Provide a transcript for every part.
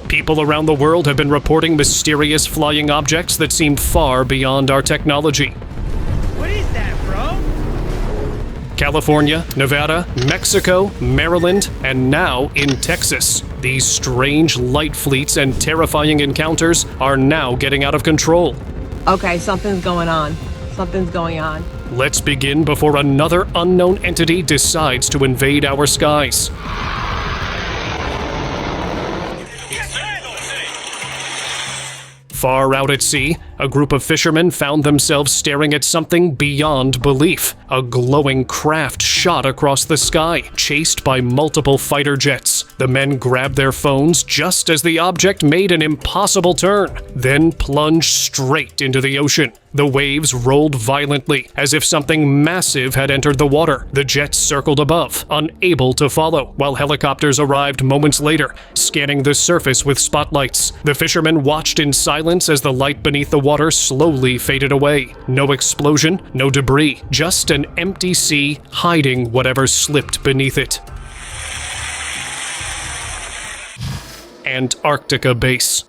People around the world have been reporting mysterious flying objects that seem far beyond our technology. What is that, bro? California, Nevada, Mexico, Maryland, and now in Texas. These strange light fleets and terrifying encounters are now getting out of control. Okay, something's going on. Something's going on. Let's begin before another unknown entity decides to invade our skies. Far out at sea, a group of fishermen found themselves staring at something beyond belief. A glowing craft shot across the sky, chased by multiple fighter jets. The men grabbed their phones just as the object made an impossible turn, then plunged straight into the ocean. The waves rolled violently, as if something massive had entered the water. The jets circled above, unable to follow, while helicopters arrived moments later, scanning the surface with spotlights. The fishermen watched in silence as the light beneath the water slowly faded away. No explosion, no debris, just an empty sea hiding whatever slipped beneath it. Antarctica base.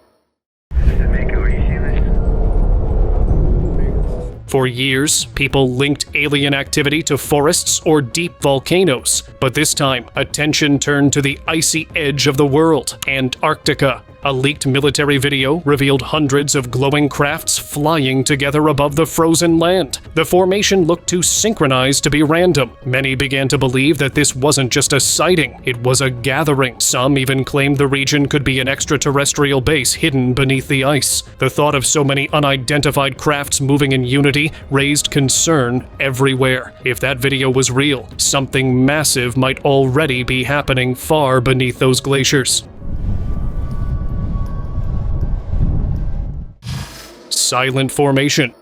For years, people linked alien activity to forests or deep volcanoes, but this time, attention turned to the icy edge of the world, Antarctica. A leaked military video revealed hundreds of glowing crafts flying together above the frozen land. The formation looked too synchronized to be random. Many began to believe that this wasn't just a sighting, it was a gathering. Some even claimed the region could be an extraterrestrial base hidden beneath the ice. The thought of so many unidentified crafts moving in unity raised concern everywhere. If that video was real, something massive might already be happening far beneath those glaciers. Silent formation.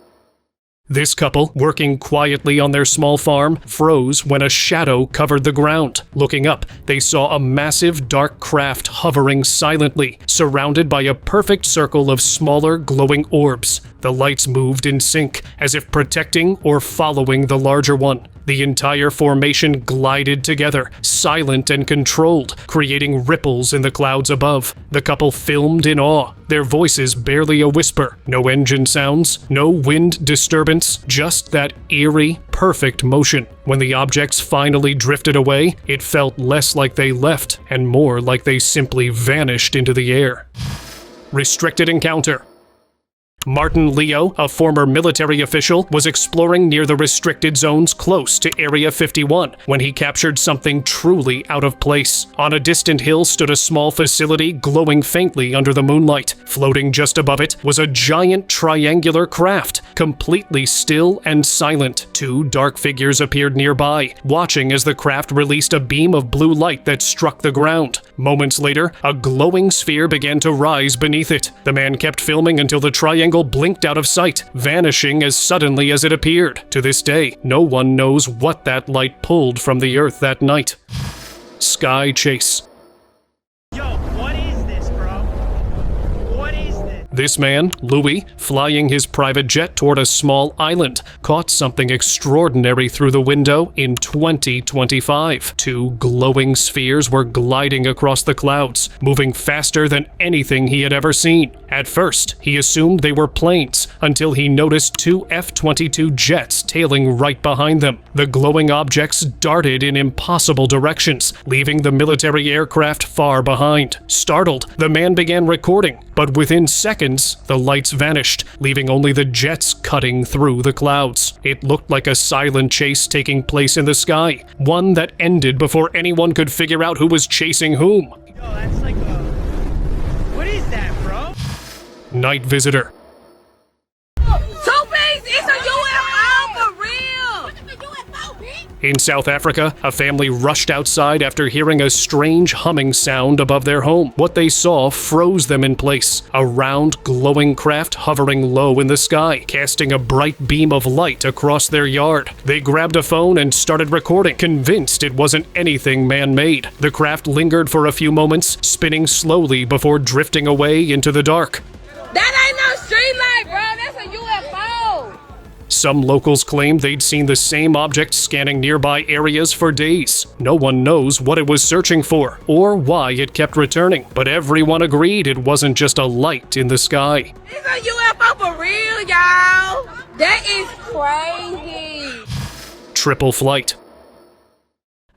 This couple, working quietly on their small farm, froze when a shadow covered the ground. Looking up, they saw a massive dark craft hovering silently, surrounded by a perfect circle of smaller glowing orbs. The lights moved in sync, as if protecting or following the larger one. The entire formation glided together, silent and controlled, creating ripples in the clouds above. The couple filmed in awe, their voices barely a whisper. No engine sounds, no wind disturbance, just that eerie, perfect motion. When the objects finally drifted away, it felt less like they left and more like they simply vanished into the air. Restricted encounter. Martin Leo, a former military official, was exploring near the restricted zones close to Area 51 when he captured something truly out of place. On a distant hill stood a small facility glowing faintly under the moonlight. Floating just above it was a giant triangular craft, completely still and silent. Two dark figures appeared nearby, watching as the craft released a beam of blue light that struck the ground. Moments later, a glowing sphere began to rise beneath it. The man kept filming until the triangle blinked out of sight, vanishing as suddenly as it appeared. To this day, no one knows what that light pulled from the Earth that night. Sky chase. Yo, what is this, bro? What is this? This man, Louis, flying his private jet toward a small island, caught something extraordinary through the window in 2025. Two glowing spheres were gliding across the clouds, moving faster than anything he had ever seen. At first, he assumed they were planes, until he noticed two F-22 jets tailing right behind them. The glowing objects darted in impossible directions, leaving the military aircraft far behind. Startled, the man began recording, but within seconds, the lights vanished, leaving only the jets cutting through the clouds. It looked like a silent chase taking place in the sky, one that ended before anyone could figure out who was chasing whom. Yo, that's like a... What is that, bro? Night visitor. It's a UFO for real! It's a UFO, bitch! In South Africa, a family rushed outside after hearing a strange humming sound above their home. What they saw froze them in place. A round, glowing craft hovering low in the sky, casting a bright beam of light across their yard. They grabbed a phone and started recording, convinced it wasn't anything man-made. The craft lingered for a few moments, spinning slowly before drifting away into the dark. That ain't no street light, bro. That's a UFO. Some locals claimed they'd seen the same object scanning nearby areas for days. No one knows what it was searching for or why it kept returning, but everyone agreed it wasn't just a light in the sky. It's a UFO for real, y'all. That is crazy. Triple flight.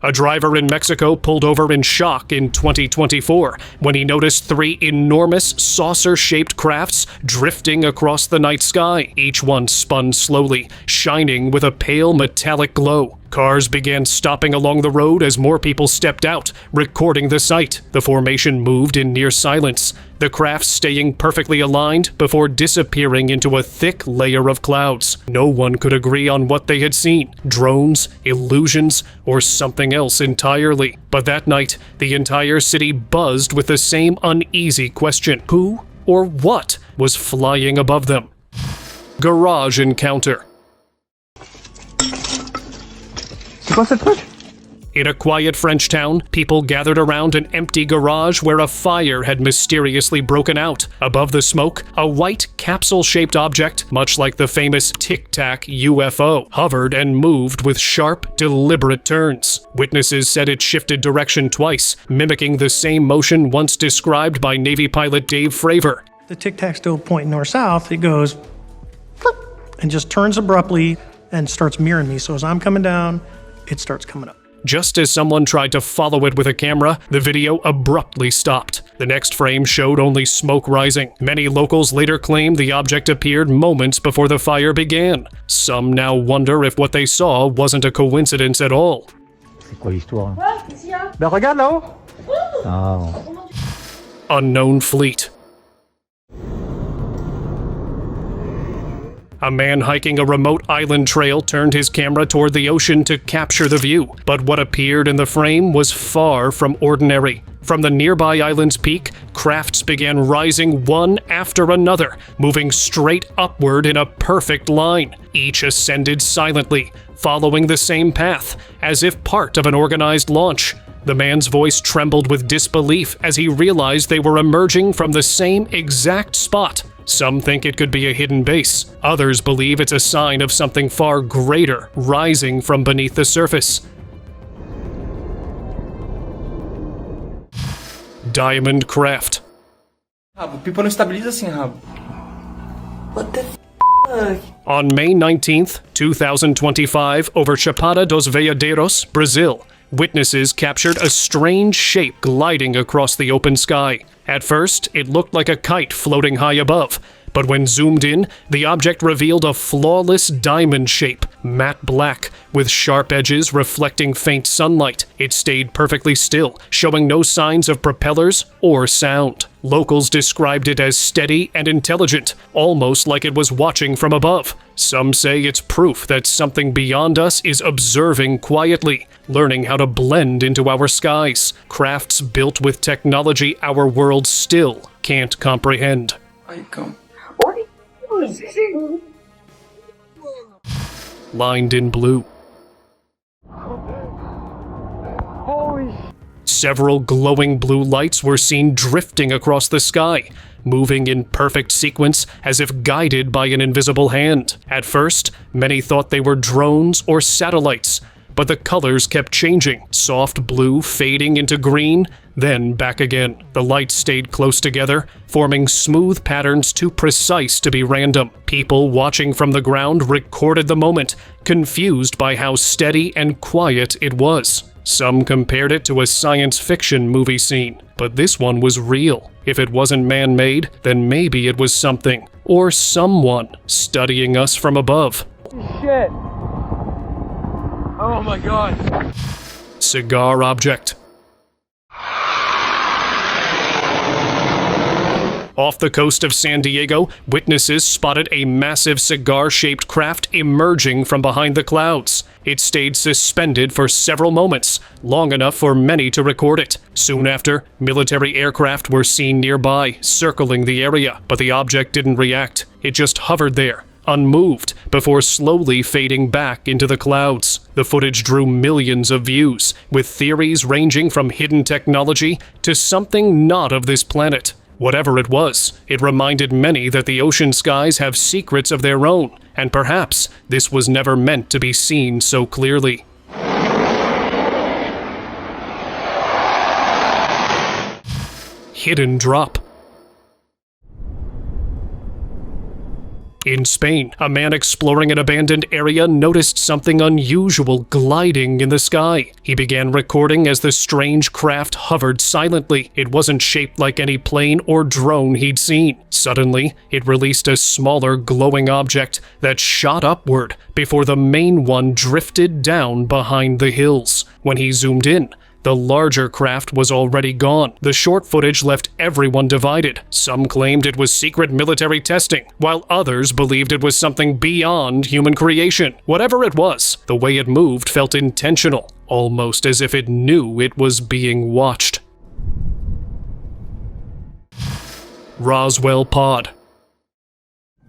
A driver in Mexico pulled over in shock in 2024 when he noticed 3 enormous saucer-shaped crafts drifting across the night sky. Each one spun slowly, shining with a pale metallic glow. Cars began stopping along the road as more people stepped out, recording the sight. The formation moved in near silence, the crafts staying perfectly aligned before disappearing into a thick layer of clouds. No one could agree on what they had seen: drones, illusions, or something else entirely. But that night, the entire city buzzed with the same uneasy question: who or what was flying above them? Garage encounter. In a quiet French town, people gathered around an empty garage where a fire had mysteriously broken out. Above the smoke, a white capsule-shaped object, much like the famous Tic Tac UFO, hovered and moved with sharp, deliberate turns. Witnesses said it shifted direction twice, mimicking the same motion once described by Navy pilot Dave Fravor. The Tic Tac still pointing north-south, it goes and just turns abruptly and starts mirroring me. So as I'm coming down, it starts coming up. Just as someone tried to follow it with a camera, the video abruptly stopped. The next frame showed only smoke rising. Many locals later claimed the object appeared moments before the fire began. Some now wonder if what they saw wasn't a coincidence at all. C'est quoi l'histoire? Ben regarde là-haut. Oh. Unknown fleet. A man hiking a remote island trail turned his camera toward the ocean to capture the view, but what appeared in the frame was far from ordinary. From the nearby island's peak, crafts began rising one after another, moving straight upward in a perfect line. Each ascended silently, following the same path, as if part of an organized launch. The man's voice trembled with disbelief as he realized they were emerging from the same exact spot. Some think it could be a hidden base. Others believe it's a sign of something far greater rising from beneath the surface. Diamond craft. Rabo, pipa não estabiliza assim, rabo. What the fuck? On May 19th, 2025, over Chapada dos Veadeiros, Brazil, witnesses captured a strange shape gliding across the open sky. At first, it looked like a kite floating high above, but when zoomed in, the object revealed a flawless diamond shape, matte black, with sharp edges reflecting faint sunlight. It stayed perfectly still, showing no signs of propellers or sound. Locals described it as steady and intelligent, almost like it was watching from above. Some say it's proof that something beyond us is observing quietly, learning how to blend into our skies. Crafts built with technology our world still can't comprehend. Aí, calma. Lined in blue. Several glowing blue lights were seen drifting across the sky, moving in perfect sequence as if guided by an invisible hand. At first, many thought they were drones or satellites, but the colors kept changing, soft blue fading into green, then back again. The lights stayed close together, forming smooth patterns too precise to be random. People watching from the ground recorded the moment, confused by how steady and quiet it was. Some compared it to a science fiction movie scene, but this one was real. If it wasn't man-made, then maybe it was something, or someone, studying us from above. Shit. Oh my god. Cigar object. Off the coast of San Diego, witnesses spotted a massive cigar-shaped craft emerging from behind the clouds. It stayed suspended for several moments, long enough for many to record it. Soon after, military aircraft were seen nearby, circling the area, but the object didn't react. It just hovered there, unmoved, before slowly fading back into the clouds. The footage drew millions of views, with theories ranging from hidden technology to something not of this planet. Whatever it was, it reminded many that the ocean skies have secrets of their own, and perhaps this was never meant to be seen so clearly. Hidden drop. In Spain, a man exploring an abandoned area noticed something unusual gliding in the sky. He began recording as the strange craft hovered silently. It wasn't shaped like any plane or drone he'd seen. Suddenly, it released a smaller glowing object that shot upward before the main one drifted down behind the hills. When he zoomed in, the larger craft was already gone. The short footage left everyone divided. Some claimed it was secret military testing, while others believed it was something beyond human creation. Whatever it was, the way it moved felt intentional, almost as if it knew it was being watched. Roswell Pod.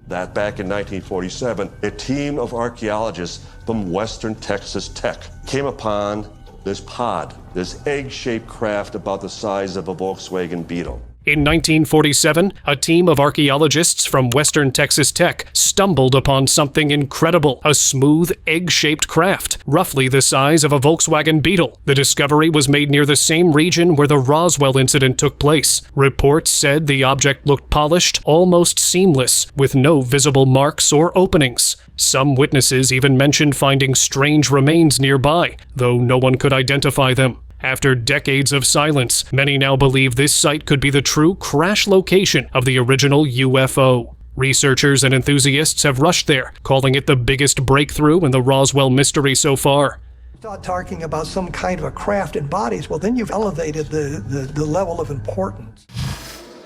That back in 1947, a team of archaeologists from Western Texas Tech came upon this pod, this egg-shaped craft about the size of a Volkswagen Beetle. In 1947, a team of archaeologists from Western Texas Tech stumbled upon something incredible, a smooth, egg-shaped craft, roughly the size of a Volkswagen Beetle. The discovery was made near the same region where the Roswell incident took place. Reports said the object looked polished, almost seamless, with no visible marks or openings. Some witnesses even mentioned finding strange remains nearby, though no one could identify them. After decades of silence, many now believe this site could be the true crash location of the original UFO. Researchers and enthusiasts have rushed there, calling it the biggest breakthrough in the Roswell mystery so far. Start talking about some kind of a craft in bodies, well then you've elevated the level of importance.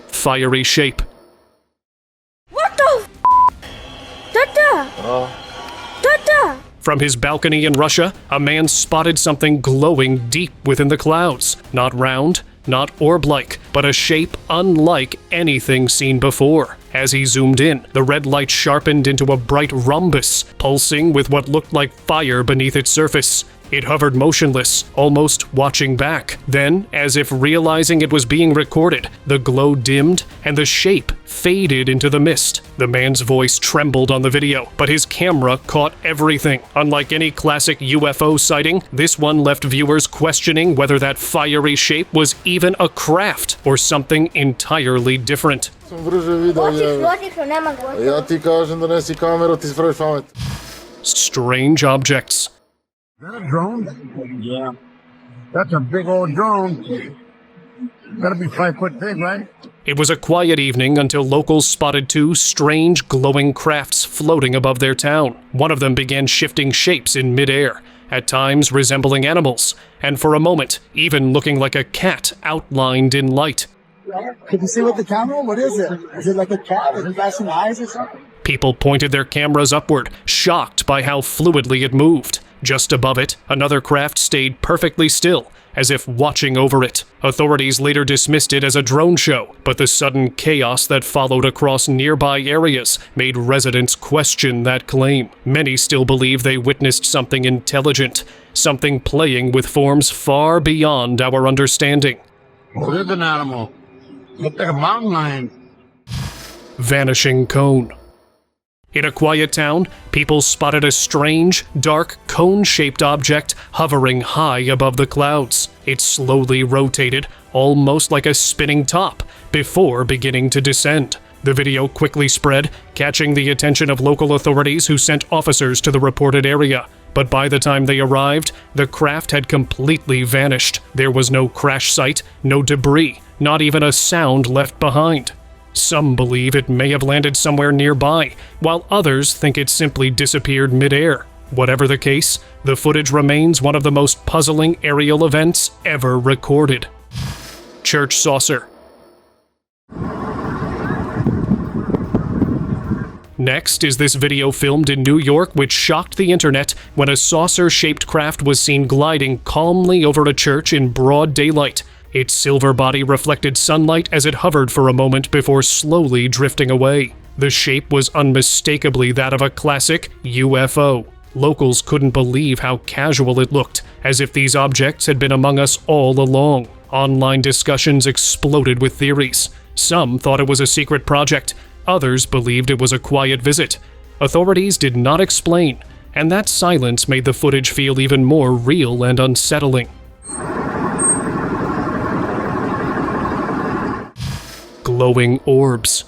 Fiery shape. What the Dada! Dada! From his balcony in Russia, a man spotted something glowing deep within the clouds. Not round, not orb-like, but a shape unlike anything seen before. As he zoomed in, the red light sharpened into a bright rhombus, pulsing with what looked like fire beneath its surface. It hovered motionless, almost watching back. Then, as if realizing it was being recorded, the glow dimmed and the shape faded into the mist. The man's voice trembled on the video, but his camera caught everything. Unlike any classic UFO sighting, this one left viewers questioning whether that fiery shape was even a craft or something entirely different. Strange objects. Is that a drone? Yeah. That's a big old drone. Gotta be 5 foot big, right? It was a quiet evening until locals spotted two strange glowing crafts floating above their town. One of them began shifting shapes in midair, at times resembling animals, and for a moment, even looking like a cat outlined in light. Can you see with the camera? What is it? Is it like a cat? Is it got some eyes or something? People pointed their cameras upward, shocked by how fluidly it moved. Just above it, another craft stayed perfectly still, as if watching over it. Authorities later dismissed it as a drone show, but the sudden chaos that followed across nearby areas made residents question that claim. Many still believe they witnessed something intelligent, something playing with forms far beyond our understanding. What is an animal? Looks like a mountain lion. Vanishing cone. In a quiet town, people spotted a strange, dark, cone-shaped object hovering high above the clouds. It slowly rotated, almost like a spinning top, before beginning to descend. The video quickly spread, catching the attention of local authorities who sent officers to the reported area. But by the time they arrived, the craft had completely vanished. There was no crash site, no debris, not even a sound left behind. Some believe it may have landed somewhere nearby, while others think it simply disappeared midair. Whatever the case, the footage remains one of the most puzzling aerial events ever recorded. Church saucer. Next is this video filmed in New York which shocked the internet when a saucer-shaped craft was seen gliding calmly over a church in broad daylight. Its silver body reflected sunlight as it hovered for a moment before slowly drifting away. The shape was unmistakably that of a classic UFO. Locals couldn't believe how casual it looked, as if these objects had been among us all along. Online discussions exploded with theories. Some thought it was a secret project, others believed it was a quiet visit. Authorities did not explain, and that silence made the footage feel even more real and unsettling. Glowing orbs.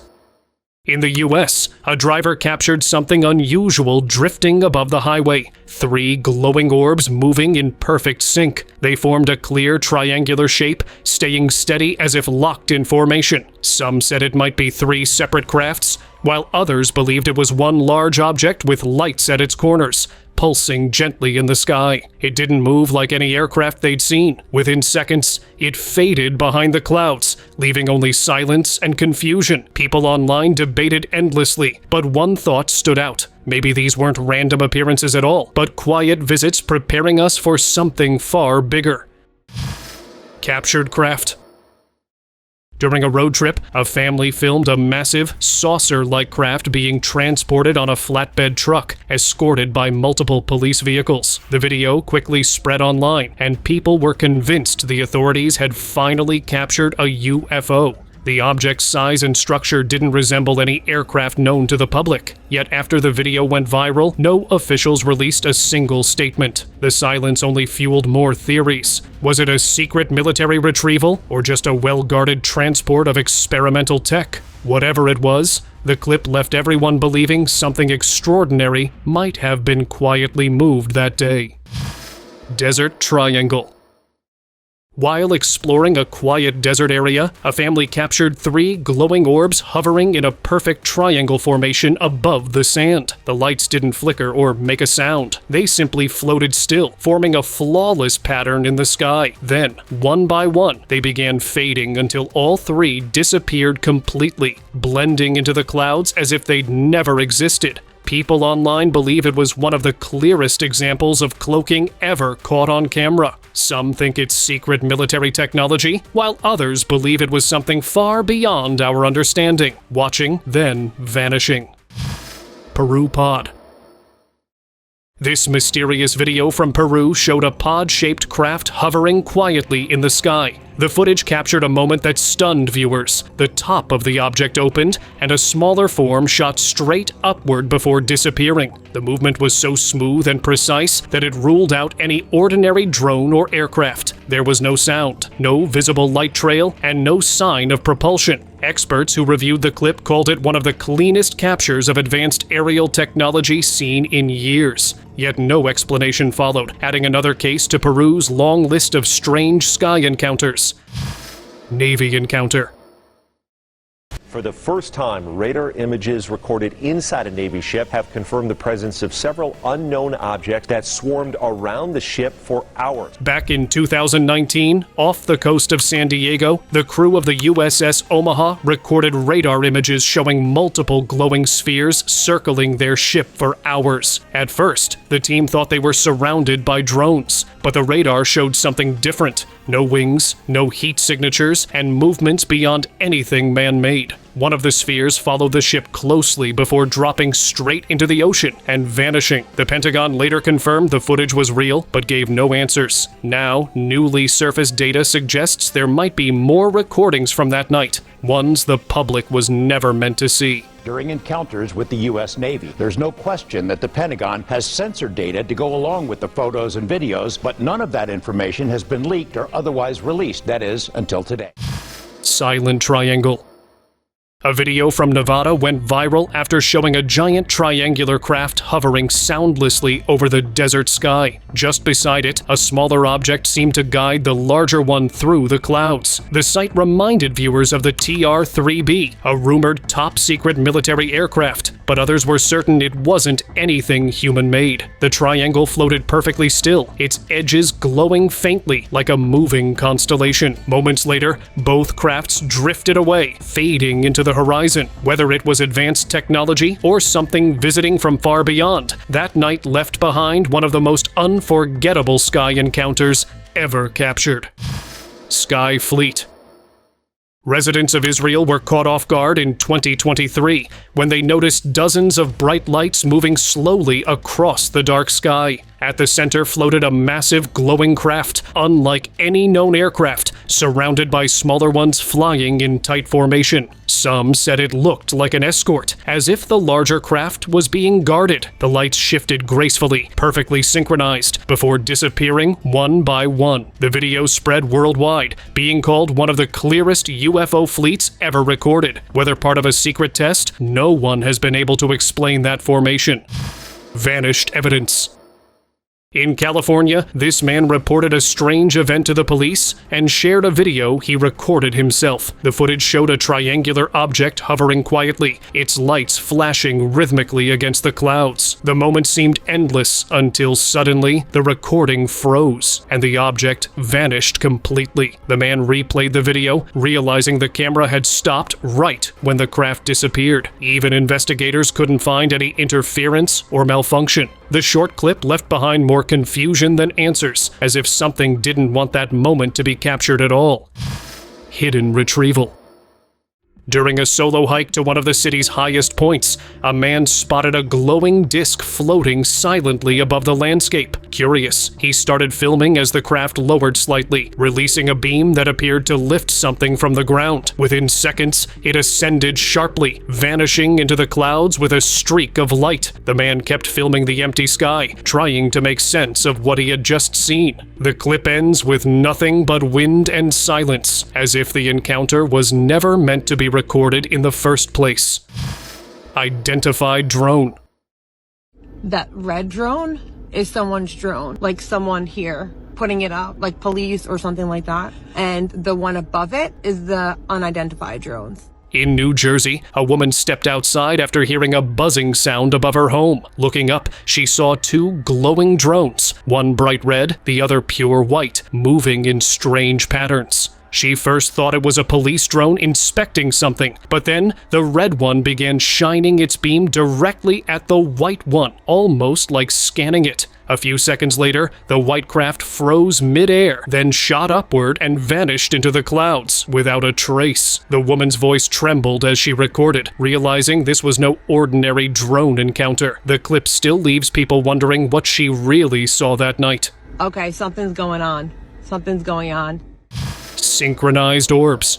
In the US, a driver captured something unusual drifting above the highway. 3 glowing orbs moving in perfect sync. They formed a clear triangular shape, staying steady as if locked in formation. Some said it might be 3 separate crafts, while others believed it was one large object with lights at its corners, pulsing gently in the sky. It didn't move like any aircraft they'd seen. Within seconds, it faded behind the clouds, leaving only silence and confusion. People online debated endlessly, but one thought stood out. Maybe these weren't random appearances at all, but quiet visits preparing us for something far bigger. Captured craft. During a road trip, a family filmed a massive, saucer-like craft being transported on a flatbed truck, escorted by multiple police vehicles. The video quickly spread online, and people were convinced the authorities had finally captured a UFO. The object's size and structure didn't resemble any aircraft known to the public. Yet after the video went viral, no officials released a single statement. The silence only fueled more theories. Was it a secret military retrieval, or just a well-guarded transport of experimental tech? Whatever it was, the clip left everyone believing something extraordinary might have been quietly moved that day. Desert Triangle. While exploring a quiet desert area, a family captured 3 glowing orbs hovering in a perfect triangle formation above the sand. The lights didn't flicker or make a sound. They simply floated still, forming a flawless pattern in the sky. Then, one by one, they began fading until all 3 disappeared completely, blending into the clouds as if they'd never existed. People online believe it was one of the clearest examples of cloaking ever caught on camera. Some think it's secret military technology, while others believe it was something far beyond our understanding, watching, then vanishing. Peru Pod. This mysterious video from Peru showed a pod-shaped craft hovering quietly in the sky. The footage captured a moment that stunned viewers. The top of the object opened, and a smaller form shot straight upward before disappearing. The movement was so smooth and precise that it ruled out any ordinary drone or aircraft. There was no sound, no visible light trail, and no sign of propulsion. Experts who reviewed the clip called it one of the cleanest captures of advanced aerial technology seen in years. Yet no explanation followed, adding another case to Peru's long list of strange sky encounters. Navy encounter. For the first time, radar images recorded inside a Navy ship have confirmed the presence of several unknown objects that swarmed around the ship for hours. Back in 2019, off the coast of San Diego, the crew of the USS Omaha recorded radar images showing multiple glowing spheres circling their ship for hours. At first, the team thought they were surrounded by drones, but the radar showed something different. No wings, no heat signatures, and movements beyond anything man-made. One of the spheres followed the ship closely before dropping straight into the ocean and vanishing. The Pentagon later confirmed the footage was real, but gave no answers. Now, newly surfaced data suggests there might be more recordings from that night, ones the public was never meant to see. During encounters with the U.S. Navy, there's no question that the Pentagon has censored data to go along with the photos and videos, but none of that information has been leaked or otherwise released, that is, until today. Silent Triangle. A video from Nevada went viral after showing a giant triangular craft hovering soundlessly over the desert sky. Just beside it, a smaller object seemed to guide the larger one through the clouds. The sight reminded viewers of the TR-3B, a rumored top-secret military aircraft, but others were certain it wasn't anything human-made. The triangle floated perfectly still, its edges glowing faintly like a moving constellation. Moments later, both crafts drifted away, fading into the horizon. Whether it was advanced technology or something visiting from far beyond, that night left behind one of the most unforgettable sky encounters ever captured. Sky Fleet. Residents of Israel were caught off guard in 2023 when they noticed dozens of bright lights moving slowly across the dark sky. At the center floated a massive glowing craft, unlike any known aircraft, surrounded by smaller ones flying in tight formation. Some said it looked like an escort, as if the larger craft was being guarded. The lights shifted gracefully, perfectly synchronized, before disappearing one by one. The video spread worldwide, being called one of the clearest UFO fleets ever recorded. Whether part of a secret test, no one has been able to explain that formation. Vanished evidence. In California, this man reported a strange event to the police and shared a video he recorded himself. The footage showed a triangular object hovering quietly, its lights flashing rhythmically against the clouds. The moment seemed endless until suddenly the recording froze and the object vanished completely. The man replayed the video, realizing the camera had stopped right when the craft disappeared. Even investigators couldn't find any interference or malfunction. The short clip left behind more confusion than answers, as if something didn't want that moment to be captured at all. Hidden retrieval. During a solo hike to one of the city's highest points, a man spotted a glowing disc floating silently above the landscape. Curious, he started filming as the craft lowered slightly, releasing a beam that appeared to lift something from the ground. Within seconds, it ascended sharply, vanishing into the clouds with a streak of light. The man kept filming the empty sky, trying to make sense of what he had just seen. The clip ends with nothing but wind and silence, as if the encounter was never meant to be recorded in the first place. Identified drone. That red drone is someone's drone, like someone here putting it up, like police or something like that. And the one above it is the unidentified drones. In New Jersey, a woman stepped outside after hearing a buzzing sound above her home. Looking up, she saw two glowing drones, one bright red, the other pure white, moving in strange patterns. She first thought it was a police drone inspecting something, but then the red one began shining its beam directly at the white one, almost like scanning it. A few seconds later, the white craft froze mid-air, then shot upward and vanished into the clouds without a trace. The woman's voice trembled as she recorded, realizing this was no ordinary drone encounter. The clip still leaves people wondering what she really saw that night. Okay, something's going on. Something's going on. Synchronized orbs.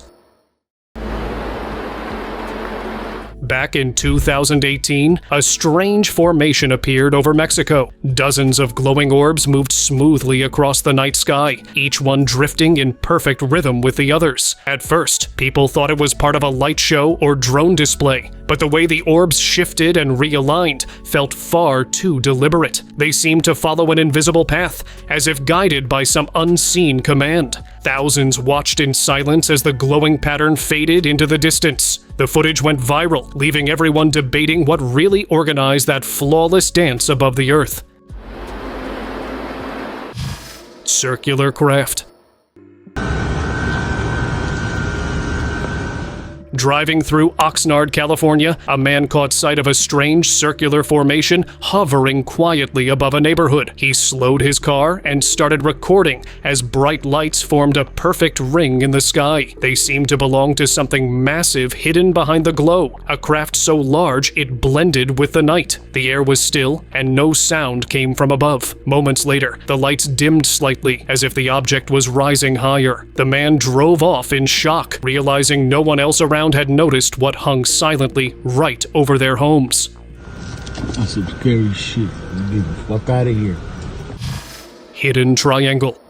Back in 2018, a strange formation appeared over Mexico. Dozens of glowing orbs moved smoothly across the night sky, each one drifting in perfect rhythm with the others. At first, people thought it was part of a light show or drone display, but the way the orbs shifted and realigned felt far too deliberate. They seemed to follow an invisible path, as if guided by some unseen command. Thousands watched in silence as the glowing pattern faded into the distance. The footage went viral, leaving everyone debating what really organized that flawless dance above the earth. Circular craft. Driving through Oxnard, California, a man caught sight of a strange circular formation hovering quietly above a neighborhood. He slowed his car and started recording as bright lights formed a perfect ring in the sky. They seemed to belong to something massive hidden behind the glow, a craft so large it blended with the night. The air was still and no sound came from above. Moments later, the lights dimmed slightly as if the object was rising higher. The man drove off in shock, realizing no one else around had noticed what hung silently right over their homes. That's some scary shit. Get the fuck out of here. Hidden triangle.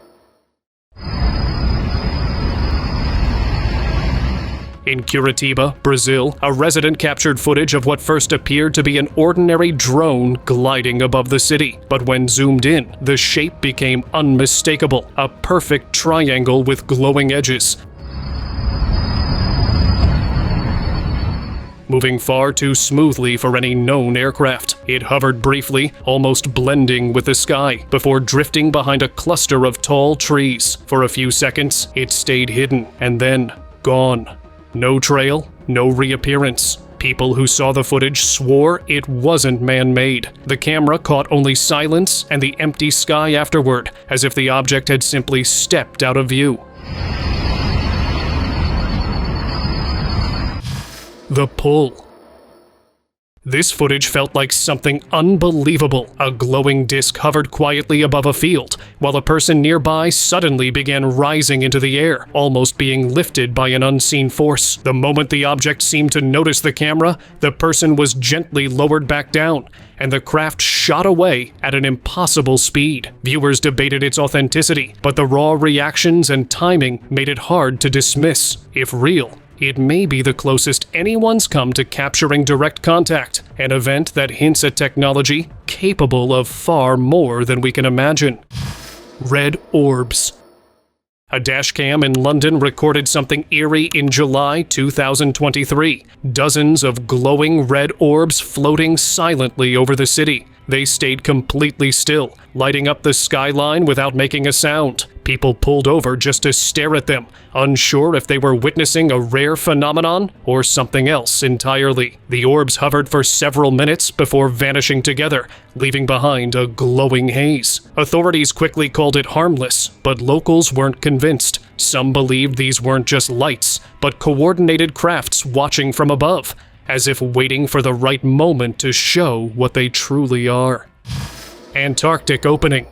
In Curitiba, Brazil, a resident captured footage of what first appeared to be an ordinary drone gliding above the city. But when zoomed in, the shape became unmistakable, a perfect triangle with glowing edges. Moving far too smoothly for any known aircraft. It hovered briefly, almost blending with the sky, before drifting behind a cluster of tall trees. For a few seconds, it stayed hidden, and then gone. No trail, no reappearance. People who saw the footage swore it wasn't man-made. The camera caught only silence and the empty sky afterward, as if the object had simply stepped out of view. The pull. This footage felt like something unbelievable. A glowing disc hovered quietly above a field, while a person nearby suddenly began rising into the air, almost being lifted by an unseen force. The moment the object seemed to notice the camera, the person was gently lowered back down, and the craft shot away at an impossible speed. Viewers debated its authenticity, but the raw reactions and timing made it hard to dismiss. If real, it may be the closest anyone's come to capturing direct contact, an event that hints at technology capable of far more than we can imagine. Red orbs. A dashcam in London recorded something eerie in July 2023. Dozens of glowing red orbs floating silently over the city. They stayed completely still, lighting up the skyline without making a sound. People pulled over just to stare at them, unsure if they were witnessing a rare phenomenon or something else entirely. The orbs hovered for several minutes before vanishing together, leaving behind a glowing haze. Authorities quickly called it harmless, but locals weren't convinced. Some believed these weren't just lights, but coordinated crafts watching from above, as if waiting for the right moment to show what they truly are. Antarctic opening.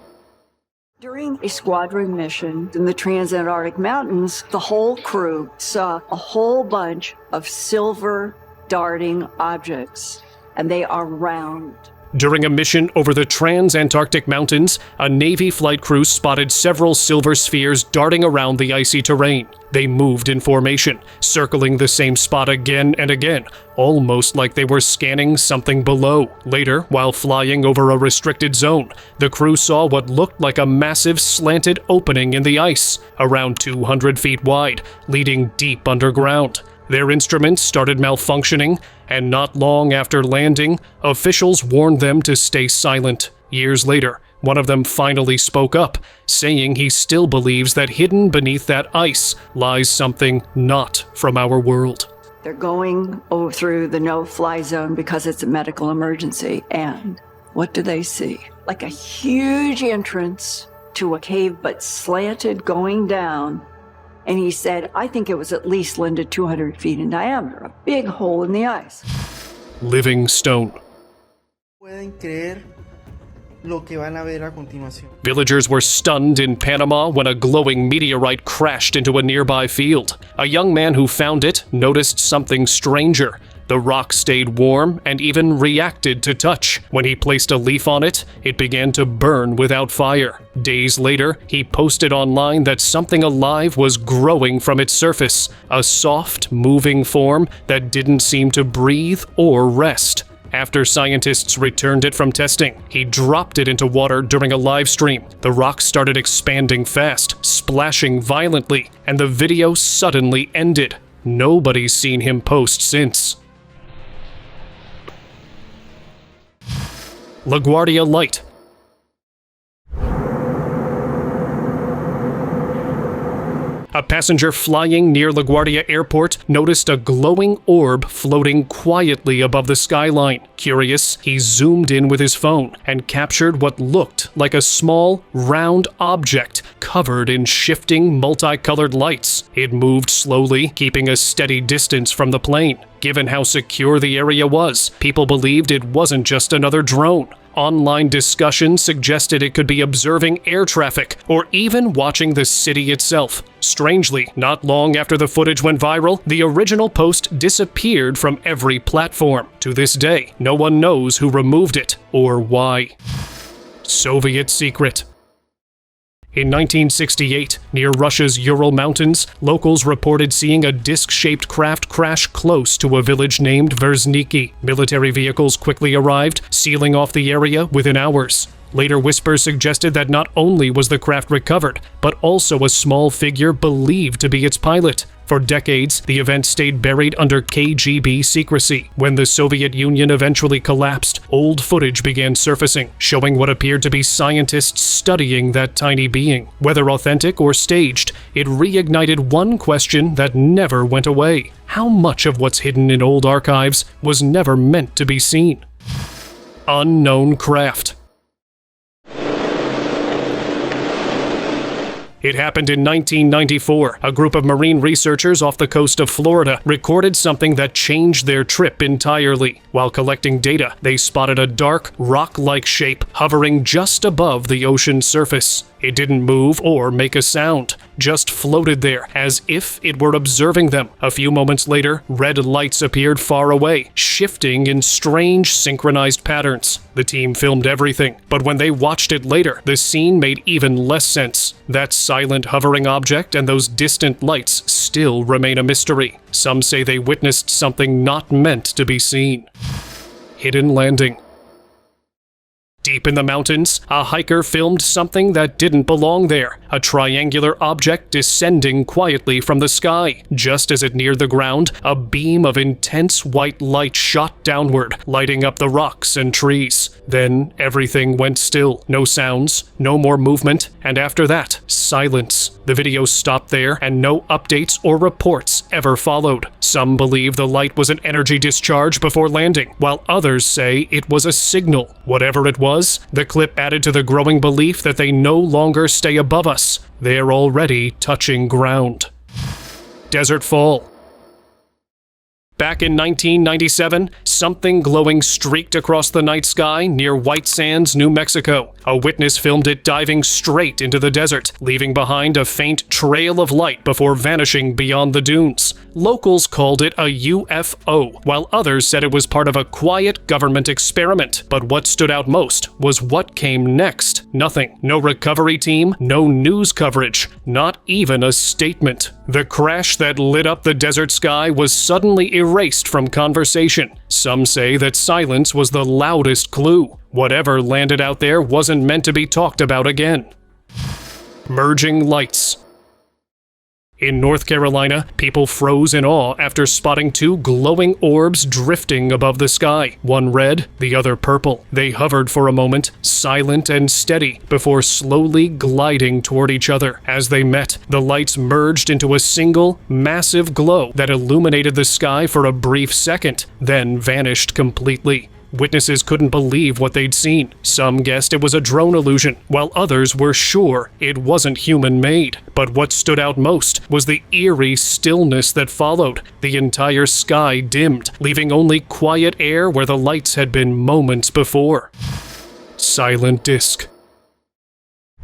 During a squadron mission in the Transantarctic Mountains, the whole crew saw a whole bunch of silver darting objects, and they are round. During a mission over the Transantarctic Mountains, a Navy flight crew spotted several silver spheres darting around the icy terrain. They moved in formation, circling the same spot again and again, almost like they were scanning something below. Later, while flying over a restricted zone, the crew saw what looked like a massive slanted opening in the ice, around 200 feet wide, leading deep underground. Their instruments started malfunctioning, and not long after landing, officials warned them to stay silent. Years later, one of them finally spoke up, saying he still believes that hidden beneath that ice lies something not from our world. They're going through the no-fly zone because it's a medical emergency, and what do they see? Like a huge entrance to a cave, but slanted going down. And he said, I think it was at least, Linda, 200 feet in diameter, a big hole in the ice. Living stone. Villagers were stunned in Panama when a glowing meteorite crashed into a nearby field. A young man who found it noticed something stranger. The rock stayed warm and even reacted to touch. When he placed a leaf on it, it began to burn without fire. Days later, he posted online that something alive was growing from its surface, a soft, moving form that didn't seem to breathe or rest. After scientists returned it from testing, he dropped it into water during a live stream. The rock started expanding fast, splashing violently, and the video suddenly ended. Nobody's seen him post since. LaGuardia Light. A passenger flying near LaGuardia Airport noticed a glowing orb floating quietly above the skyline. Curious, he zoomed in with his phone and captured what looked like a small, round object covered in shifting, multicolored lights. It moved slowly, keeping a steady distance from the plane. Given how secure the area was, people believed it wasn't just another drone. Online discussion suggested it could be observing air traffic or even watching the city itself. Strangely, not long after the footage went viral, the original post disappeared from every platform. To this day, no one knows who removed it or why. Soviet secret. In 1968, near Russia's Ural Mountains, locals reported seeing a disc-shaped craft crash close to a village named Verzniki. Military vehicles quickly arrived, sealing off the area within hours. Later whispers suggested that not only was the craft recovered, but also a small figure believed to be its pilot. For decades, the event stayed buried under KGB secrecy. When the Soviet Union eventually collapsed, old footage began surfacing, showing what appeared to be scientists studying that tiny being. Whether authentic or staged, it reignited one question that never went away. How much of what's hidden in old archives was never meant to be seen? Unknown craft. It happened in 1994. A group of marine researchers off the coast of Florida recorded something that changed their trip entirely. While collecting data, they spotted a dark, rock-like shape hovering just above the ocean surface. It didn't move or make a sound, just floated there as if it were observing them. A few moments later, red lights appeared far away, shifting in strange synchronized patterns. The team filmed everything, but when they watched it later, the scene made even less sense. That silent hovering object and those distant lights still remain a mystery. Some say they witnessed something not meant to be seen. Hidden landing. Deep in the mountains, a hiker filmed something that didn't belong there. A triangular object descending quietly from the sky. Just as it neared the ground, a beam of intense white light shot downward, lighting up the rocks and trees. Then everything went still. No sounds, no more movement, and after that, silence. The video stopped there, and no updates or reports ever followed. Some believe the light was an energy discharge before landing, while others say it was a signal. Whatever it was, the clip added to the growing belief that they no longer stay above us. They're already touching ground. Desert Fall. Back in 1997, something glowing streaked across the night sky near White Sands, New Mexico. A witness filmed it diving straight into the desert, leaving behind a faint trail of light before vanishing beyond the dunes. Locals called it a UFO, while others said it was part of a quiet government experiment. But what stood out most was what came next. Nothing. No recovery team, no news coverage, not even a statement. The crash that lit up the desert sky was suddenly erased from conversation. Some say that silence was the loudest clue. Whatever landed out there wasn't meant to be talked about again. Merging lights. In North Carolina, people froze in awe after spotting two glowing orbs drifting above the sky, one red, the other purple. They hovered for a moment, silent and steady, before slowly gliding toward each other. As they met, the lights merged into a single, massive glow that illuminated the sky for a brief second, then vanished completely. Witnesses couldn't believe what they'd seen. Some guessed it was a drone illusion, while others were sure it wasn't human-made. But what stood out most was the eerie stillness that followed. The entire sky dimmed, leaving only quiet air where the lights had been moments before. Silent disc.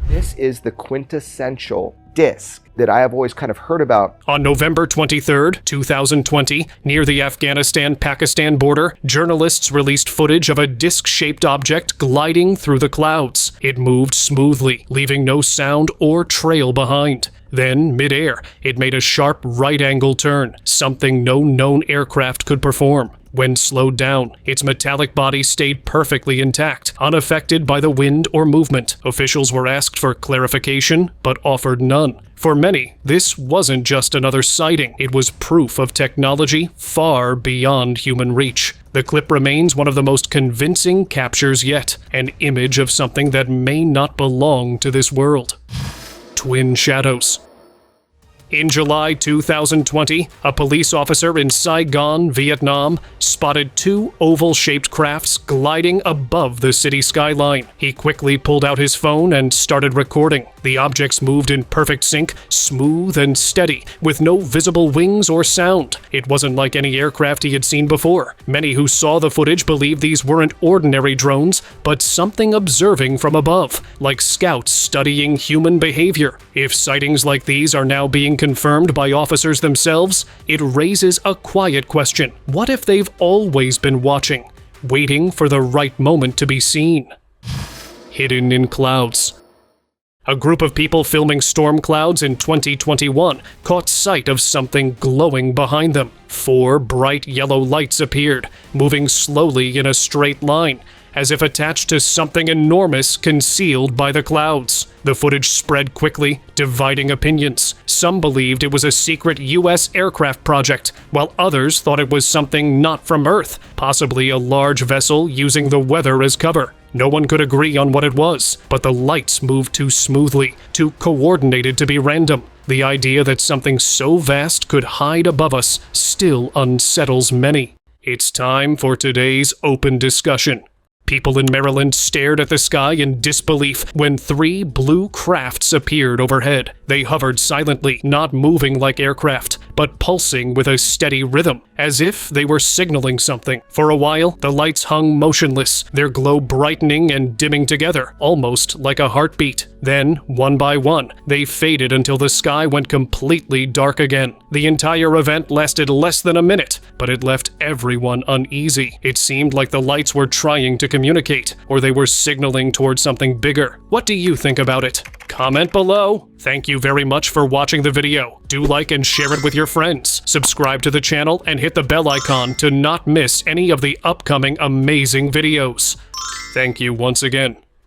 This is the quintessential disc that I have always kind of heard about. On November 23rd, 2020, near the Afghanistan-Pakistan border, journalists released footage of a disc-shaped object gliding through the clouds. It moved smoothly, leaving no sound or trail behind. Then, mid-air, it made a sharp right-angle turn, something no known aircraft could perform. When slowed down, its metallic body stayed perfectly intact, unaffected by the wind or movement. Officials were asked for clarification, but offered none. For many, this wasn't just another sighting. It was proof of technology far beyond human reach. The clip remains one of the most convincing captures yet, an image of something that may not belong to this world. Twin shadows. In July 2020, a police officer in Saigon, Vietnam, spotted two oval-shaped crafts gliding above the city skyline. He quickly pulled out his phone and started recording. The objects moved in perfect sync, smooth and steady, with no visible wings or sound. It wasn't like any aircraft he had seen before. Many who saw the footage believed these weren't ordinary drones, but something observing from above, like scouts studying human behavior. If sightings like these are now being confirmed by officers themselves, it raises a quiet question. What if they've always been watching, waiting for the right moment to be seen? Hidden in clouds. A group of people filming storm clouds in 2021 caught sight of something glowing behind them. 4 bright yellow lights appeared, moving slowly in a straight line, as if attached to something enormous concealed by the clouds. The footage spread quickly, dividing opinions. Some believed it was a secret U.S. aircraft project, while others thought it was something not from Earth, possibly a large vessel using the weather as cover. No one could agree on what it was, but the lights moved too smoothly, too coordinated to be random. The idea that something so vast could hide above us still unsettles many. It's time for today's open discussion. People in Maryland stared at the sky in disbelief when 3 blue crafts appeared overhead. They hovered silently, not moving like aircraft, but pulsing with a steady rhythm, as if they were signaling something. For a while, the lights hung motionless, their glow brightening and dimming together, almost like a heartbeat. Then, one by one, they faded until the sky went completely dark again. The entire event lasted less than a minute, but it left everyone uneasy. It seemed like the lights were trying to communicate, or they were signaling towards something bigger. What do you think about it? Comment below. Thank you very much for watching the video. Do like and share it with your friends. Subscribe to the channel and hit the bell icon to not miss any of the upcoming amazing videos. Thank you once again.